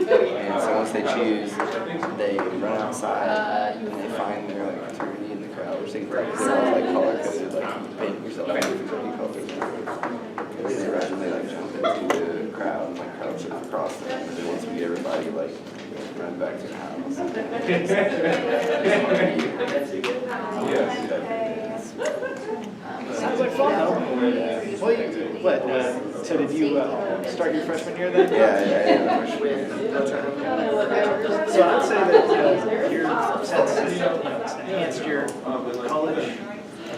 And so once they choose, they run outside and they find their like fraternity in the crowd, which they're all like color coded, like paint yourself in fraternity colors. And they randomly like jump into the crowd and like crowd surf across them. And then once we get everybody like run back to the house. Sounds like fun though. What? So did you start your freshman year then? Yeah, freshman year. That's right. So I'd say that your sense it's enhanced your college.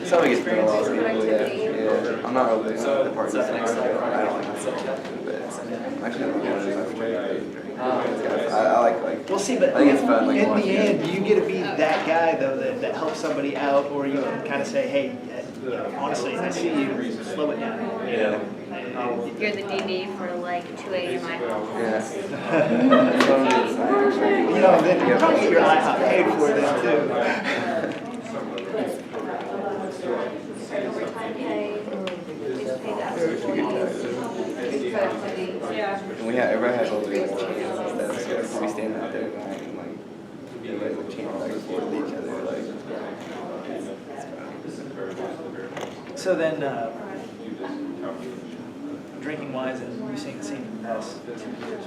It's not like it's been a lot of people, yeah. I'm not really the parties next to I don't like it, but actually I'm I like. Well, see, but I think it's fun. Like, in the end, you get to be that guy though that helps somebody out, or you can kind of say, hey, honestly, I see you, slow it down. You know? You're the DD for like 280 my home. Yeah. You know, then you probably get your IHOP paid for them too. And everybody has all their chants and stuff, so we stand out there tonight and like, you guys will chant back and forth with each other, like. So then, drinking wise and you seeing the same as 2 years,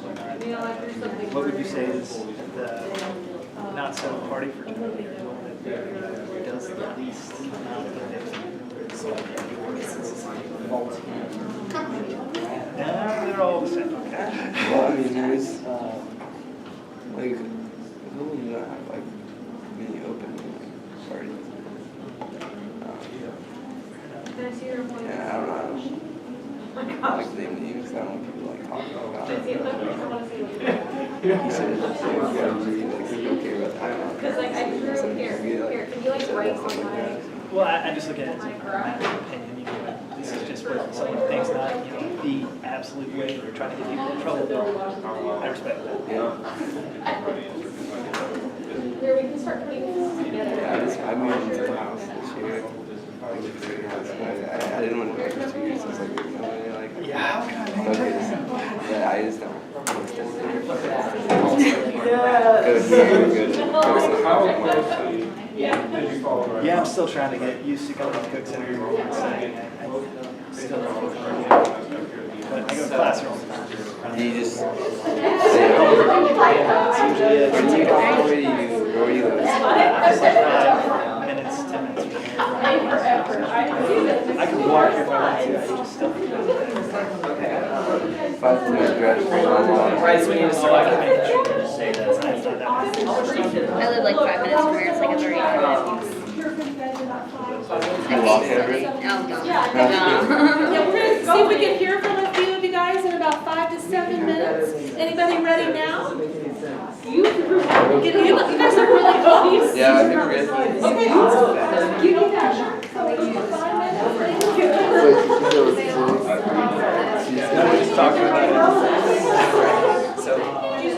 what would you say is the not so party fraternity that does the least amount of no, they're all the same. Okay. Well, I mean, there's like, who do not have like many open parties? Yeah, I don't know. I like name names. I don't want people like talking about it. He said it's really like okay about time. Because like I drew here, can you like write on Well, I just look at it as my opinion. You know, this is just what someone thinks, not the absolute way they're trying to get people in trouble. I respect that. Yeah. Here, we can start putting this together. Yeah, I moved into the house this year. I didn't want to go for 2 years. I was like, no, like, Yeah, how can I focus. Yeah, I just don't. Yeah, I'm still trying to get used to going to Cook Center. Still but I go to class all the time. Do you just stay home? Where do you live? Just like 5 minutes, 10 minutes from here. I could walk if I wanted to. I just still 5 minutes drive from my mom. Right, so we need to start to say that. I live like 5 minutes from here. It's like a 30-minute. You walk every? Oh, no. Yeah, we're going to see if we can hear from a few of you guys in about 5 to 7 minutes. Anybody ready now? You guys are really close. Yeah, I think we're good. Okay, awesome. Give me that. 5 minutes. Thank you. No, we're just talking about it. So, is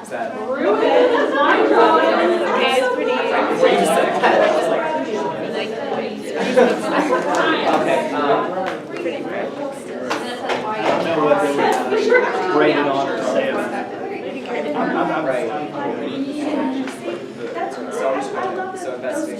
that? Okay, it's pretty. Where you said that? I was like, Okay. I don't know what they would grade it on or say about it. I'm right. So investing.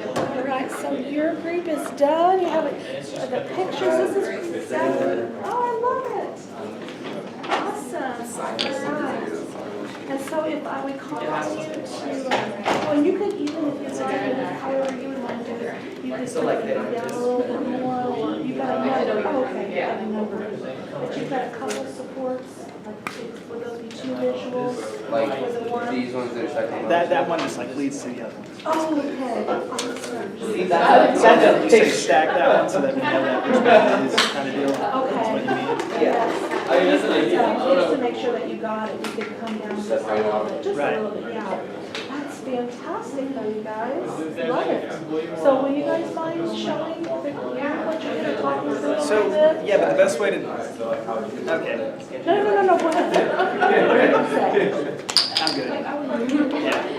Alright, so your group is done. You have the pictures. This is exactly. Oh, I love it. Awesome. Alright. And so if I would call on you to, well, you could even if you wanted, however you would want to do it, you could put it down a little bit more, or you've got a number. Oh, okay, you got a number. But you've got a couple supports. Like, would those be 2 visuals? Like Was it one? these ones that are second. That one just like leads to the other one. Oh, okay. Awesome. See, that you say stack that one so that we know that which one is kind of deal. Okay. That's what you mean. Yeah. Just to make sure that you got it, you could come down just a little bit, Right. a little bit, yeah. That's fantastic though, you guys. Love it. So will you guys mind showing what you did or talking through it a So, little bit? yeah, but the best way to, okay. No, go ahead. I'm good. Yeah.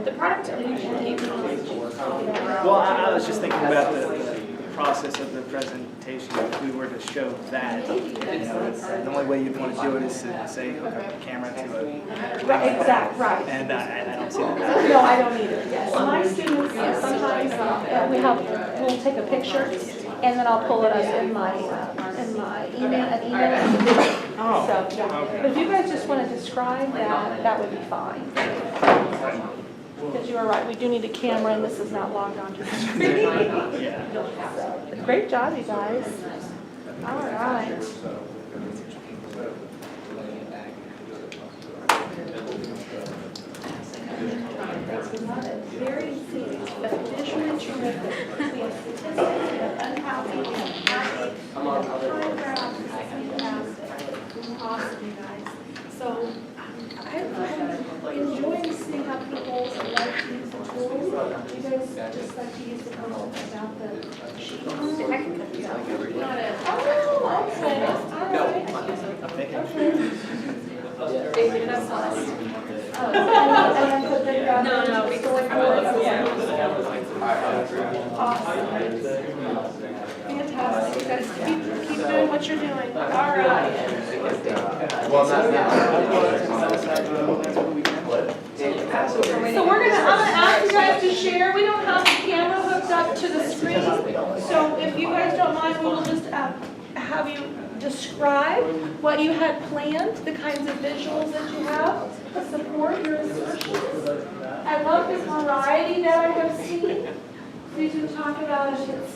The productivity came from. Well, I was just thinking about the process of the presentation. If we were to show that, the only way you'd want to do it is to say, hook up the camera to a... Right, exact, right. And I don't see that. No, I don't either, yes. My students, sometimes we'll take a picture and then I'll pull it up in my email. So, yeah. But if you guys just want to describe that, that would be fine. Because you are right, we do need a camera and this is not logged onto the screen. So, great job, you guys. All right. Very serious, but visually terrific. We have statistics, we have unhousing, we have housing, we have time graphs, fantastic. Awesome, you guys. So I'm enjoying seeing how people like to use the tools. You guys just like to use the concept about the sheet. I can cut these out. Oh, okay, all right. Okay. That's nice. And then put the Fantastic. You guys keep doing what you're doing. All right. So I'm gonna ask you guys to share. We don't have the camera hooked up to the screen. So if you guys don't mind, we will just have you describe what you had planned, the kinds of visuals that you have to support your assertions. I love this variety that I have seen. We can talk about if it's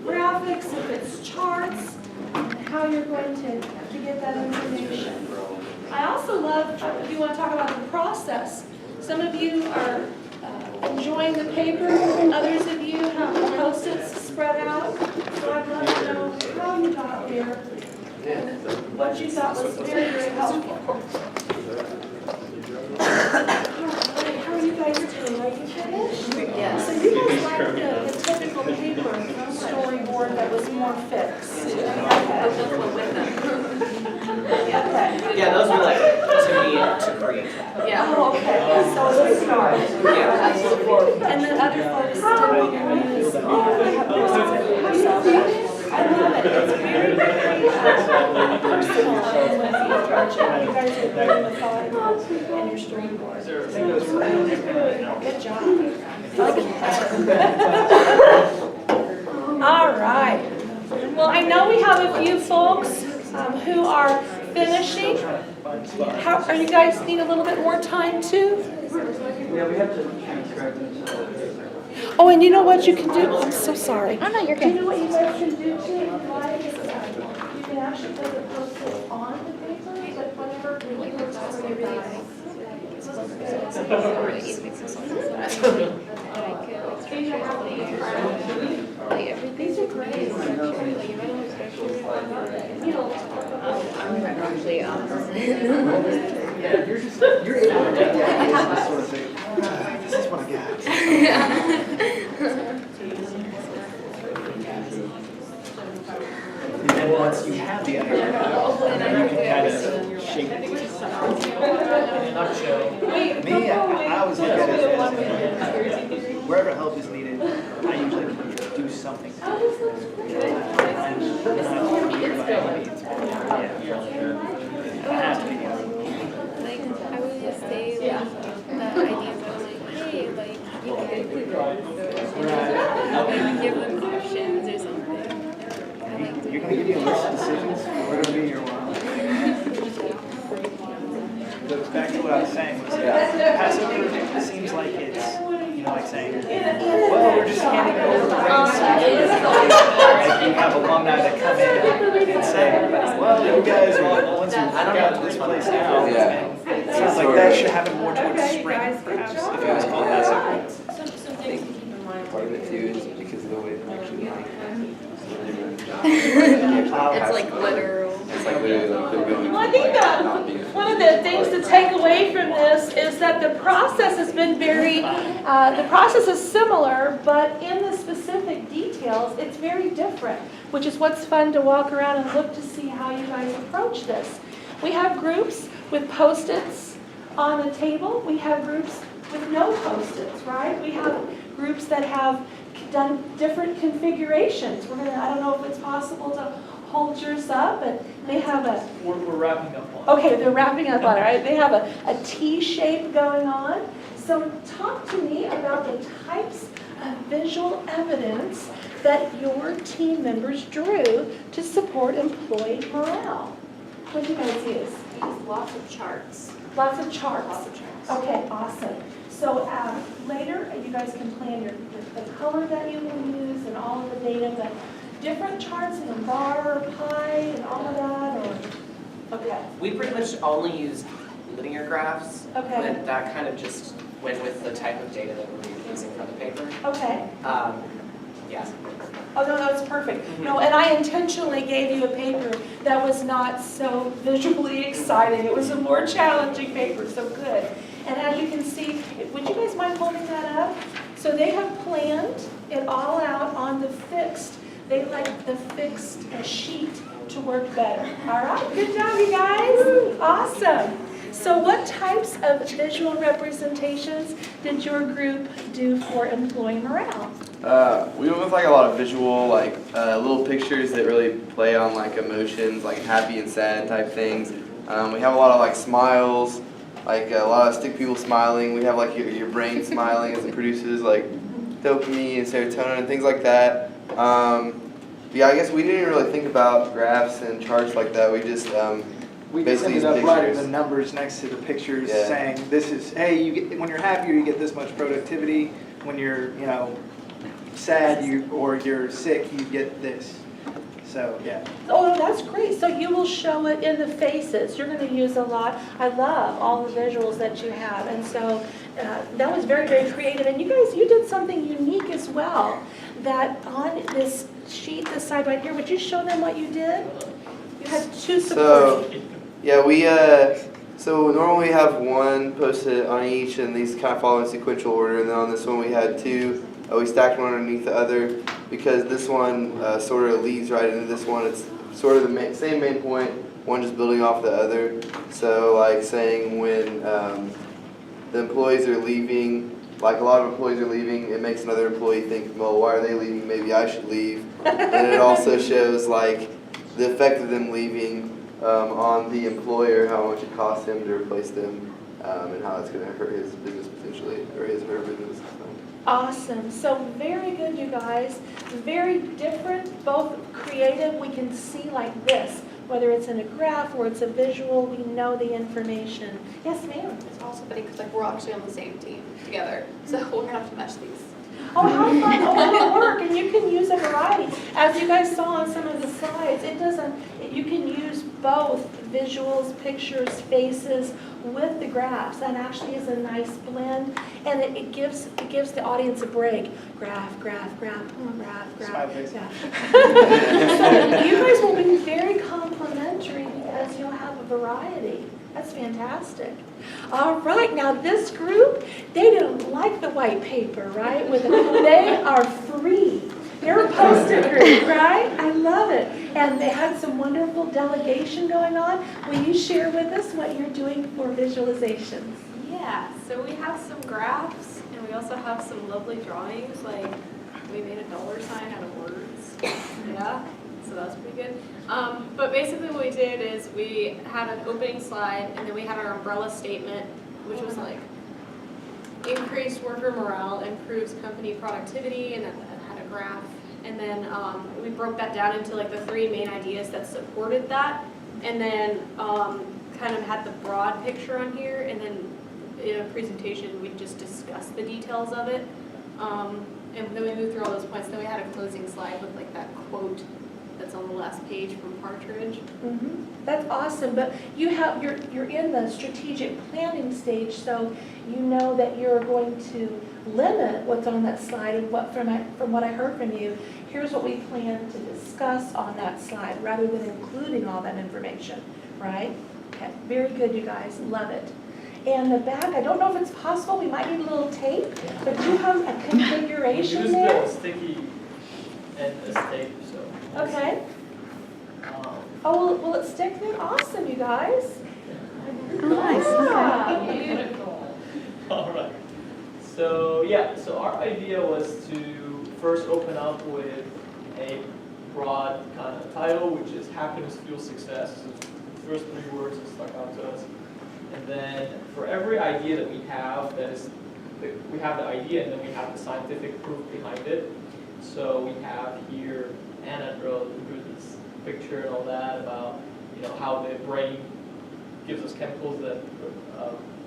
graphics, if it's charts, how you're going to get that information. I also love, if you want to talk about the process, some of you are enjoying the paper, others of you have Post-its spread out, so I'd love to know how you got here and what you thought was very, very helpful. How are you guys doing? Are you finished? Yes. So you guys like the typical paper storyboard that was more fixed? Okay. Yeah, those were like to create. Yeah. Oh, okay, so it's a start. Yeah, absolutely. And then other folks typically use, I love it, it's very, very personal when you approach it. You guys are very methodical in your storyboard. Good job. All right. Well, I know we have a few folks who are finishing. How, are you guys need a little bit more time too? Yeah, we have to correct it. Oh, and you know what you can do? I'm so sorry. Oh, no, you're Do you good. know what you guys can do too? You can actually put the Post-it on the paper, but whenever you post it, you really these are great. I'm actually opposite. Yeah, you're able to sort of say, this is what I got. And once you have the idea, you can kind of shape it. In a nutshell, me, I always look at it as wherever help is needed, I usually can do something. I have to be. Like, I would just say, like, the idea of, like, hey, like, you can do this. Like, give them options or something. You're going to give me a list of decisions. We're going to be your one. Back to what I was saying was Passover seems like it's, like saying, well, we're just handing it over the reins. Like you have alumni that come in and say, well, you guys are the ones who got this place now. Yeah. It sounds like that should happen more towards spring, perhaps, if it was called Passover. I think part of it too is because of the way they actually It's like literal. It's like literally like they're going Well, I think that one of the things to take away from this is that the process has been the process is similar, but in the specific details, it's very different. which is what's fun to walk around and look to see how you guys approach this. We have groups with Post-its on the table. We have groups with no Post-its, right? We have groups that have done different configurations. I don't know if it's possible to hold yours up, but they have a... We're wrapping up on it. Okay, they're wrapping up on it, right? They have a T shape going on. So talk to me about the types of visual evidence that your team members drew to support employee morale. What do you guys use? We use lots of charts. Lots of charts. Lots of charts. Okay, awesome. So later, you guys can plan the color that you will use and all of the data, but different charts in a bar or pie and all of that, or, okay. We pretty much only used linear graphs. Okay. But that kind of just went with the type of data that we were using for the paper. Okay. Yes. Oh, no, that's perfect. No, and I intentionally gave you a paper that was not so visually exciting. It was a more challenging paper, so good. And as you can see, would you guys mind holding that up? So they have planned it all out on the fixed. They like the fixed sheet to work better. All right, good job, you guys. Awesome. So what types of visual representations did your group do for employee morale? We went with like a lot of visual, like little pictures that really play on like emotions, like happy and sad type things. We have a lot of like smiles, like a lot of stick people smiling. We have like your brain smiling as it produces like dopamine and serotonin and things like that. Yeah, I guess we didn't really think about graphs and charts like that. We just We just basically ended up use writing pictures. the numbers next to the pictures, Yeah. saying this is, hey, you get, when you're happier, you get this much productivity. When you're, sad, or you're sick, you get this. So yeah. Oh, that's great. So you will show it in the faces. You're going to use a lot. I love all the visuals that you have. And so that was very, very creative. And you guys, you did something unique as well. That on this sheet, this side right here, would you show them what you did? You had two supporting. So, yeah, so normally we have one Post-it on each, and these kind of follow in sequential order. And then on this one we had two. We stacked one underneath the other because this one sort of leads right into this one. It's sort of the same main point, one just building off the other. So like saying when the employees are leaving, like a lot of employees are leaving, it makes another employee think, well, why are they leaving? Maybe I should leave. And it also shows like the effect of them leaving on the employer, how much it costs him to replace them, and how it's going to hurt his business potentially, or his or her business. Awesome. So very good, you guys. Very different, both creative. We can see like this, whether it's in a graph or it's a visual, we know the information. Yes, ma'am. It's also funny because we're actually on the same team together, so we're gonna have to match these. Oh, how fun. Oh, that'll work. And you can use a variety. As you guys saw on some of the slides, you can use both visuals, pictures, faces with the graphs. That actually is a nice blend. And it gives the audience a break. Graph, graph, graph, graph, graph. Smile face. Yeah. So you guys will be very complimentary because you'll have a variety. That's fantastic. All right, now this group, they didn't like the white paper, right? They are free. They're a Post-it group, right? I love it. And they had some wonderful delegation going on. Will you share with us what you're doing for visualizations? Yeah, so we have some graphs and we also have some lovely drawings, like we made a dollar sign out of words. Yeah, so that's pretty good. But basically what we did is we had an opening slide and then we had our umbrella statement, which was like increased worker morale, improves company productivity, and then had a graph. And then we broke that down into like the three main ideas that supported that. And then kind of had the broad picture on here, and then in a presentation we just discussed the details of it. And then we moved through all those points. Then we had a closing slide with like that quote that's on the last page from Partridge. Mm-hmm. That's awesome, but you're in the strategic planning stage, so you know that you're going to limit what's on that slide. And from what I heard from you, here's what we plan to discuss on that slide, rather than including all that information, right? Okay, very good, you guys, love it. And the back, I don't know if it's possible, we might need a little tape, but you have a configuration Use there. the sticky and a tape, so. Okay. Um, Oh, will it stick then? Awesome, you guys. Nice. Yeah. All right. So yeah, so our idea was to first open up with a broad kind of title, which is happiness fuels success. So the first 3 words that stuck out to us. And then for every idea that we have, we have the idea and then we have the scientific proof behind it. So we have here Anna drew this picture and all that about how the brain gives us chemicals that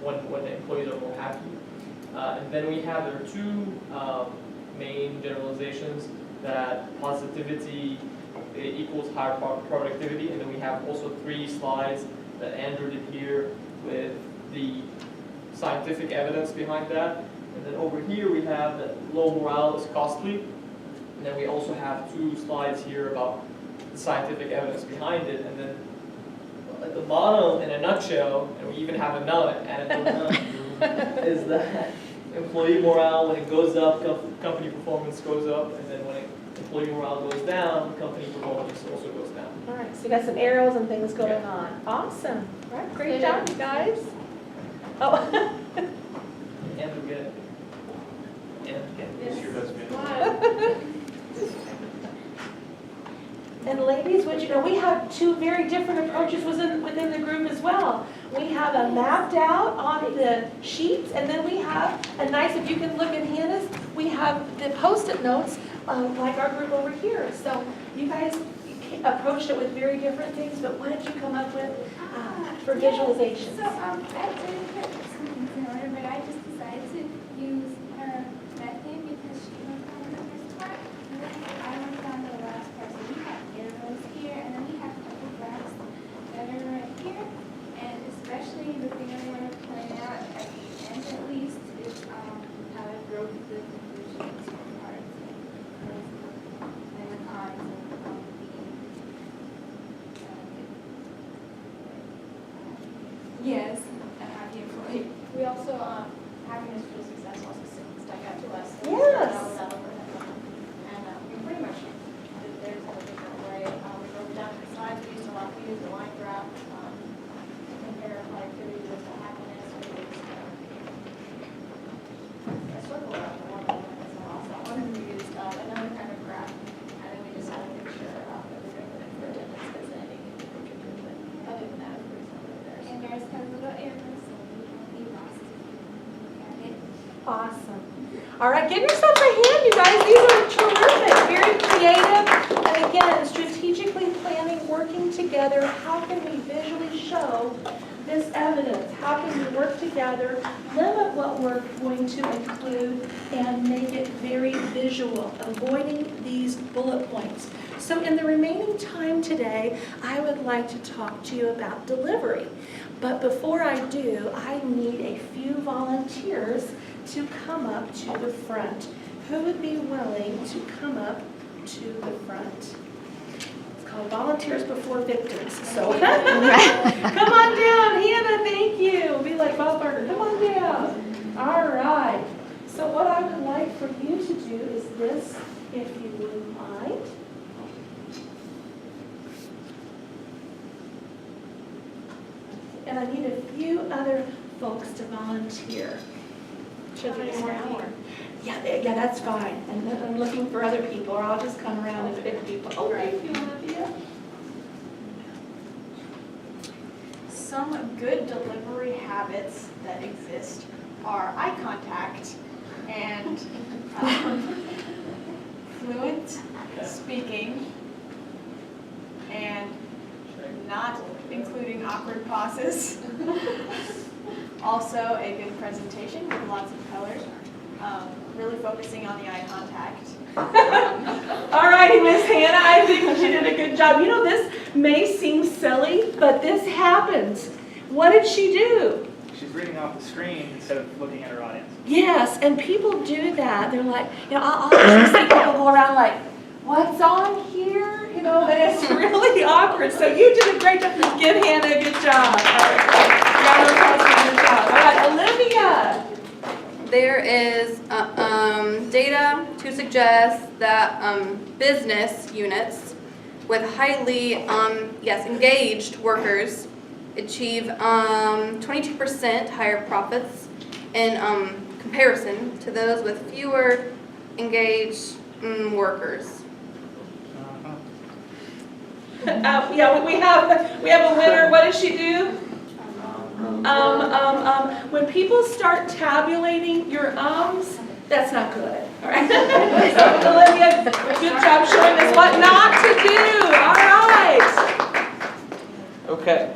when the employees are more happy. And then we have, there are 2 main generalizations, that positivity equals higher productivity, and then we have also 3 slides that Andrew did here with the scientific evidence behind that. And then over here we have that low morale is costly, and then we also have 2 slides here about the scientific evidence behind it, and then at the bottom, in a nutshell, and we even have a nut, is that employee morale, when it goes up, company performance goes up, and then when employee morale goes down, company performance also goes down. All right, so you got some arrows and things going on. Awesome. All right, great job, you guys. Oh. Andrew, get it. And ladies, what you know, we have 2 very different approaches within the group as well. We have a mapped out on the sheets, and then we have a nice, if you can look at Hannah's, we have the Post-it notes, like our group over here. So you guys approached it with very different things, but what did you come up with for visualization? So I didn't put something in order, but I just decided to use her method because she was on the first part. And then I went down to the last part. So we have arrows here, and then we have a couple graphs that are right here. And especially the thing I want to point out at the end at least is how I broke the conclusions from parts and the cons of being yes, a happy employee. We also, happiness for success also stuck out to us. So Yes. And we pretty much did theirs in a different way. We broke down the slides. We used the line graph to compare productivity with the happiness. We used a circle graph for one of them as well. So one of them we used another kind of graph, and then we just had a picture of everything that for attendance because anything you can contribute. But other than that, it was pretty similar there. And there's kind of little arrows, so we won't be lost. Awesome. All right, give yourself a hand, you guys. These are terrific, very creative. And again, strategically planning, working together. How can we visually show this evidence? How can we work together, limit what we're going to include, and make it very visual, avoiding these bullet points. So in the remaining time today, I would like to talk to you about delivery. But before I do, I need a few volunteers to come up to the front. Who would be willing to come up to the front? It's called Volunteers Before Victims. So come on down, Hannah, thank you. Be like Bob Barker, come on down. All right. So what I would like for you to do is this, if you wouldn't mind. And I need a few other folks to volunteer. Should we just now or? Yeah, that's fine. And then I'm looking for other people, or I'll just come around and pick people. Oh, thank you, Olivia. Some good delivery habits that exist are eye contact and fluent speaking and not including awkward pauses. Also, a good presentation with lots of colors. Really focusing on the eye contact. All righty, Miss Hannah, I think she did a good job. You know, this may seem silly, but this happens. What did she do? She's reading off the screen instead of looking at her audience. Yes, and people do that. They're like, I'll actually see people go around like, what's on here? And it's really awkward. So you did a great job. Give Hannah a good job. Round of applause for your job. All right, Olivia. There is data, 2 suggestions. suggests that business units with highly, engaged workers achieve 22% higher profits in comparison to those with fewer engaged workers. Yeah, we have a winner. What does she do? When people start tabulating your that's not good. All right. So Olivia, good job showing us what not to do. All right. Okay.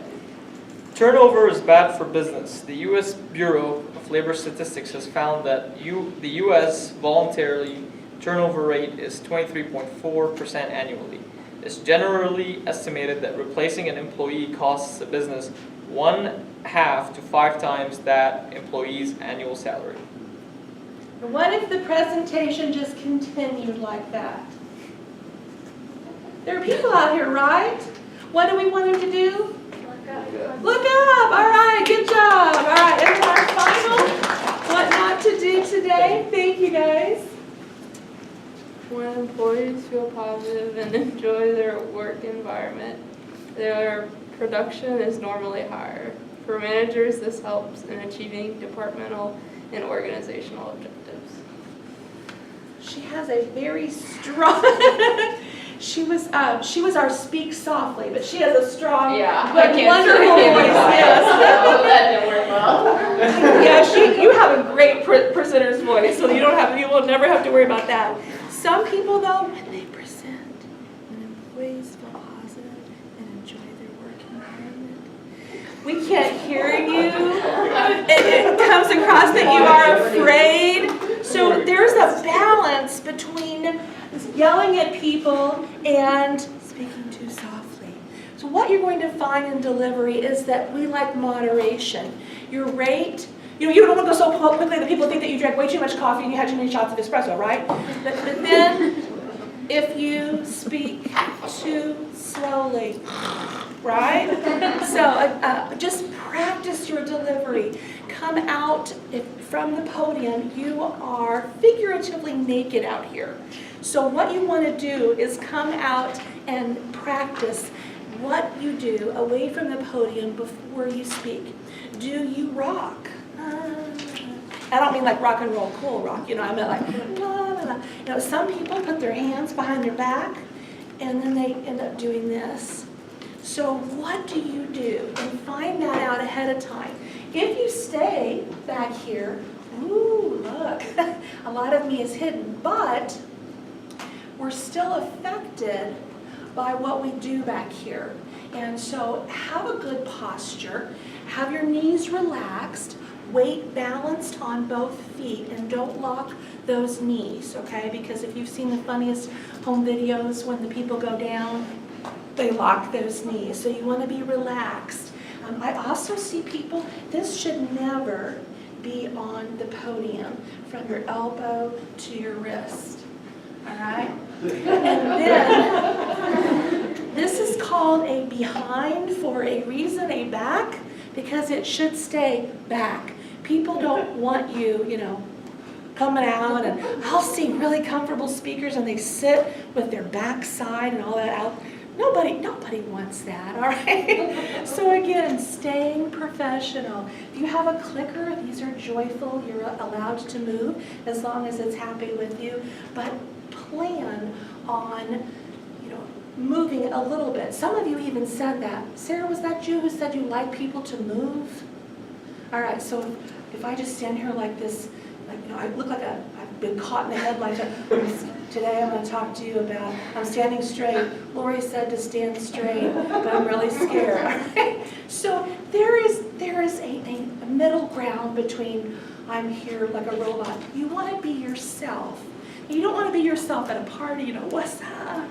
Turnover is bad for business. The U.S. Bureau of Labor Statistics has found that the U.S. voluntary turnover rate is 23.4% annually. It's generally estimated that replacing an employee costs a business 1.5 to 5 times that employee's annual salary. What if the presentation just continued like that? There are people out here, right? What do we want them to do? Look up. All right, good job. All right, and our final what not to do today. Thank you, guys. When employees feel positive and enjoy their work environment, their production is normally higher. For managers, this helps in achieving departmental and organizational objectives. She has a very strong. She was our speak softly, but she has a strong, but wonderful voice. Yes. That didn't work well. Yeah, you have a great presenter's voice, so you will never have to worry about that. Some people, though, when they present, when employees feel positive and enjoy their work environment, we can't hear you. It comes across that you are afraid. So there's a balance between yelling at people and speaking too softly. So what you're going to find in delivery is that we like moderation. Your rate, you don't want to go so quickly that people think that you drank way too much coffee and you had too many shots of espresso, right? But then if you speak too slowly, right? So just practice your delivery. Come out from the podium. You are figuratively naked out here. So what you want to do is come out and practice what you do away from the podium before you speak. Do you rock? I don't mean like rock and roll cool rock, I mean like la la la. Some people put their hands behind their back and then they end up doing this. So what do you do? And find that out ahead of time. If you stay back here, ooh, look, a lot of me is hidden, but we're still affected by what we do back here. And so have a good posture, have your knees relaxed, weight balanced on both feet, and don't lock those knees, okay? Because if you've seen the funniest home videos when the people go down, they lock those knees. So you want to be relaxed. I also see people, this should never be on the podium from your elbow to your wrist, all right? And then, this is called a behind for a reason, a back, because it should stay back. People don't want you, coming out, and I'll see really comfortable speakers and they sit with their backside and all that out. Nobody wants that, all right? So again, staying professional. If you have a clicker, these are joyful. You're allowed to move as long as it's happy with you. But plan on, moving a little bit. Some of you even said that. Sarah, was that you who said you like people to move? All right, so if I just stand here like this, I look like I've been caught in the headlights. Today I'm going to talk to you about, I'm standing straight. Lori said to stand straight, but I'm really scared. All right? So there is a middle ground between I'm here like a robot. You want to be yourself. You don't want to be yourself at a party, what's up,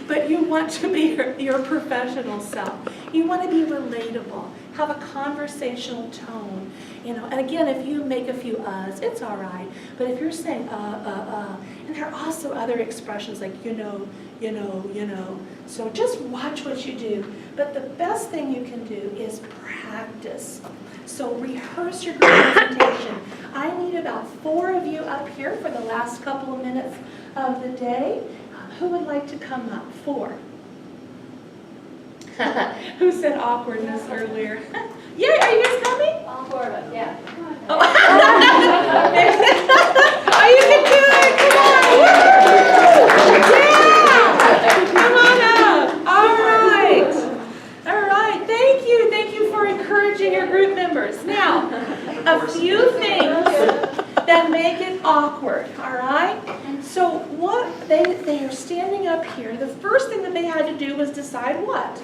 but you want to be your professional self. You want to be relatable, have a conversational tone, and again, if you make a few uhs, it's all right, but if you're saying and there are also other expressions like so just watch what you do, but the best thing you can do is practice. So rehearse your presentation. I need about 4 of you up here for the last couple of minutes of the day. Who would like to come up? 4. Who said awkwardness earlier? Yeah, are you guys coming? All 4 of us, yeah. Oh, you can do it. Come on. Yeah. Come on up. All right. All right. Thank you. Thank you for encouraging your group members. Now, a few things that make it awkward. All right. So what they are standing up here. The first thing that they had to do was decide what?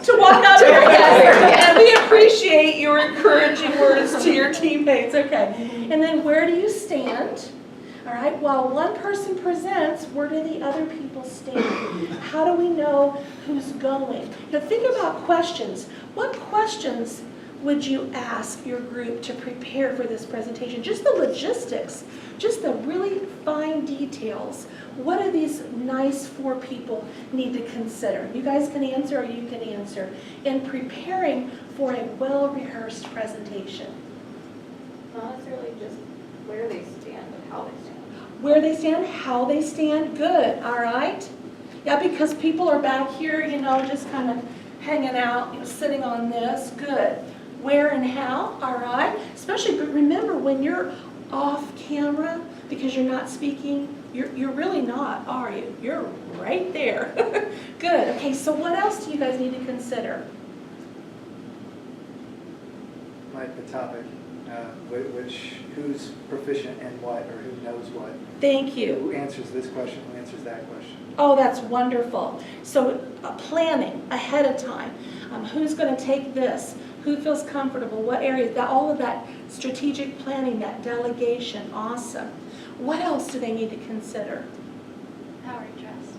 To walk up here, yes. And we appreciate your encouraging words to your teammates. Okay. And then where do you stand? All right. While one person presents, where do the other people stand? How do we know who's going? Now think about questions. What questions would you ask your group to prepare for this presentation? Just the logistics, just the really fine details. What do these nice 4 people need to consider? You guys can answer or you can answer in preparing for a well-rehearsed presentation. Not necessarily just where they stand, but how they stand. Where they stand, how they stand, good, all right? Yeah, because people are back here, you know, just kind of hanging out, you know, sitting on this, good. Where and how, all right? Especially, but remember, when you're off camera, because you're not speaking, you're really not, are you? You're right there. Good, okay, so what else do you guys need to consider? Like the topic, who's proficient in what, or who knows what. Thank you. Who answers this question, who answers that question. Oh, that's wonderful. So planning ahead of time. Who's going to take this? Who feels comfortable? What areas? All of that strategic planning, that delegation, awesome. What else do they need to consider? How are you dressed?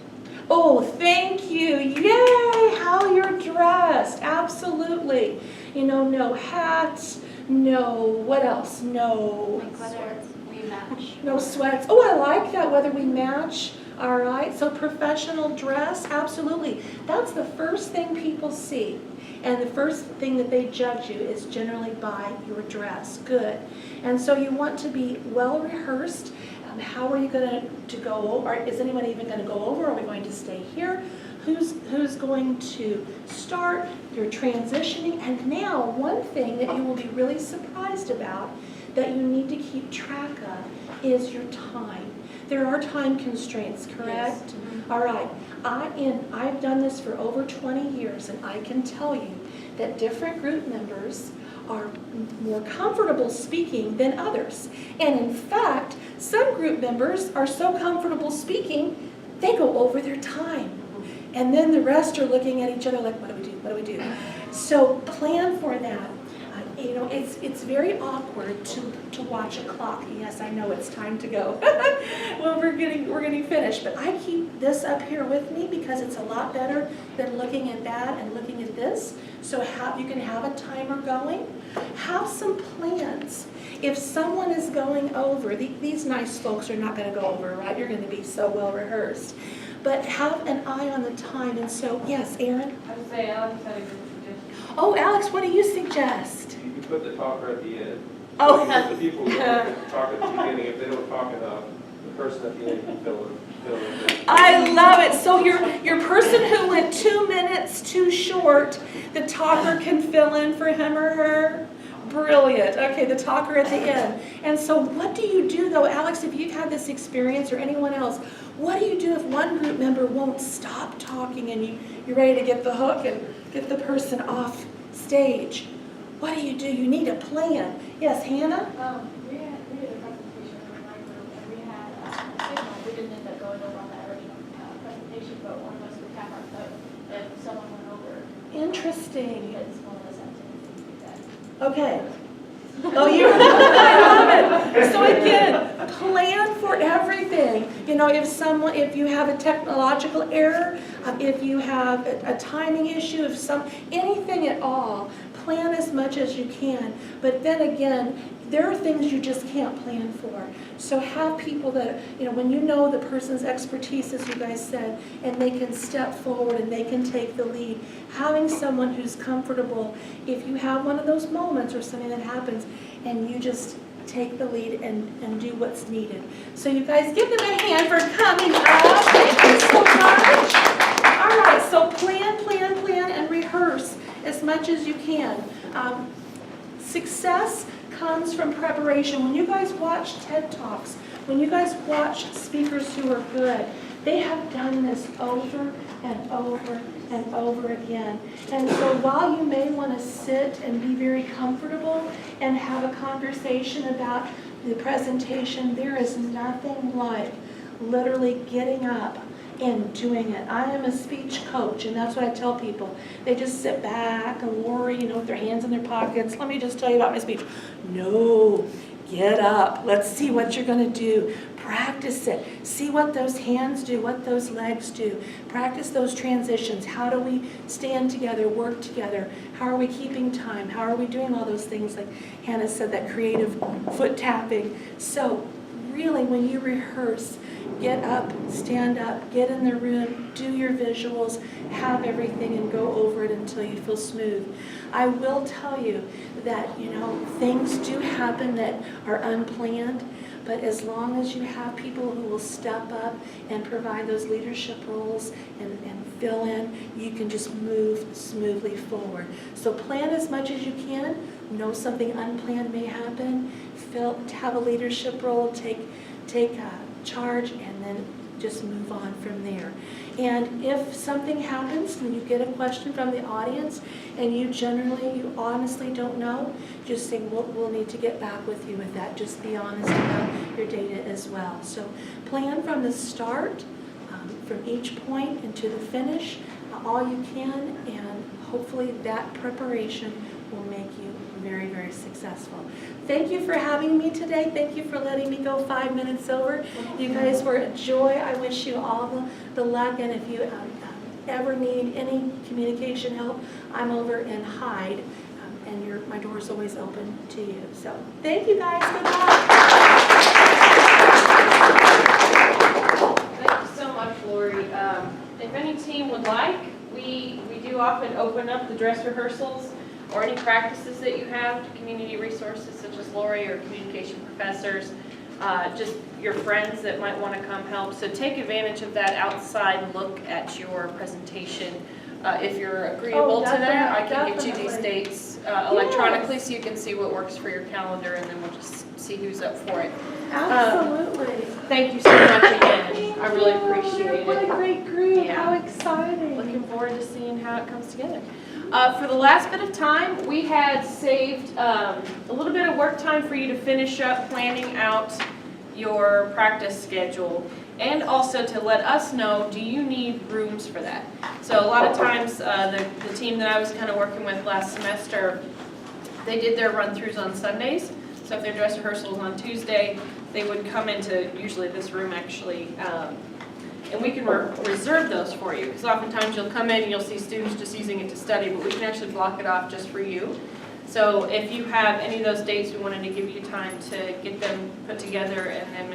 Oh, thank you. Yay, how you're dressed. Absolutely. You know, no hats, no, what else? No. Like whether we match. No sweats. Oh, I like that, whether we match. All right, so professional dress, absolutely. That's the first thing people see. And the first thing that they judge you is generally by your dress. Good. And so you want to be well rehearsed. How are you going to go over? Is anyone even going to go over? Are we going to stay here? Who's going to start? You're transitioning. And now one thing that you will be really surprised about that you need to keep track of is your time. There are time constraints, correct? Yes. Mm-hmm. All right. I've done this for over 20 years, and I can tell you that different group members are more comfortable speaking than others. And in fact, some group members are so comfortable speaking, they go over their time. And then the rest are looking at each other like, what do we do? What do we do? So plan for that. You know, it's very awkward to watch a clock. Yes, I know it's time to go. Well, we're getting finished, but I keep this up here with me because it's a lot better than looking at that and looking at this. So you can have a timer going. Have some plans. If someone is going over, these nice folks are not going to go over, right? You're going to be so well rehearsed. But have an eye on the time. And so, yes, Aaron? I would say Alex had a good suggestion. Oh, Alex, what do you suggest? You put the talker at the end. Oh. The people who talk at the beginning, if they don't talk enough, the person at the end can fill in. I love it. So your person who went 2 minutes too short, the talker can fill in for him or her? Brilliant. Okay, the talker at the end. And so what do you do though, Alex, if you've had this experience or anyone else, what do you do if one group member won't stop talking and you're ready to get the hook and get the person off stage? What do? You need a plan. Yes, Hannah? We did a presentation in my group, and we had a signal. We didn't end up going over on that original presentation, but one of us would camera cut if someone went over. Interesting. Because one of us had to do that. Okay. Oh, I love it. So again, plan for everything. You know, if you have a technological error, if you have a timing issue, anything at all, plan as much as you can. But then again, there are things you just can't plan for. So have people that, you know, when you know the person's expertise, as you guys said, and they can step forward and they can take the lead, having someone who's comfortable, if you have one of those moments or something that happens and you just take the lead and do what's needed. So you guys give them a hand for coming up. Thank you so much. All right, so plan, plan, plan, and rehearse as much as you can. Success comes from preparation. When you guys watch TED Talks, when you guys watch speakers who are good, they have done this over and over and over again. And so while you may want to sit and be very comfortable and have a conversation about the presentation, there is nothing like literally getting up and doing it. I am a speech coach, and that's what I tell people. They just sit back and worry, with their hands in their pockets. Let me just tell you about my speech. No, get up. Let's see what you're going to do. Practice it. See what those hands do, what those legs do. Practice those transitions. How do we stand together, work together? How are we keeping time? How are we doing all those things like Hannah said, that creative foot tapping? So really, when you rehearse, get up, stand up, get in the room, do your visuals, have everything, and go over it until you feel smooth. I will tell you that, things do happen that are unplanned, but as long as you have people who will step up and provide those leadership roles and fill in, you can just move smoothly forward. So plan as much as you can. Know something unplanned may happen. Have a leadership role, take charge, and then just move on from there. And if something happens and you get a question from the audience and you honestly don't know, just say, we'll need to get back with you with that. Just be honest about your data as well. So plan from the start, from each point and to the finish, all you can, and hopefully that preparation will make you very, very successful. Thank you for having me today. Thank you for letting me go 5 minutes over. You guys were a joy. I wish you all the luck, and if you ever need any communication help, I'm over in Hyde, and my door's always open to you. So thank you guys. Good luck. Thank you so much, Lori. If any team would like, we do often open up the dress rehearsals or any practices that you have to community resources such as Lori or communication professors, just your friends that might want to come help. So take advantage of that outside look at your presentation. If you're agreeable to that, I can get you these dates electronically so you can see what works for your calendar, and then we'll just see who's up for it. Absolutely. Thank you so much again. I really appreciate it. What a great group. Yeah. How exciting. Looking forward to seeing how it comes together. For the last bit of time, we had saved a little bit of work time for you to finish up planning out your practice schedule, and also to let us know, do you need rooms for that? So a lot of times, the team that I was kind of working with last semester, they did their run-throughs on Sundays. So if their dress rehearsal was on Tuesday, they would come into usually this room actually, and we can reserve those for you, because oftentimes you'll come in and you'll see students just using it to study, but we can actually block it off just for you. So if you have any of those dates, we wanted to give you time to get them put together, and then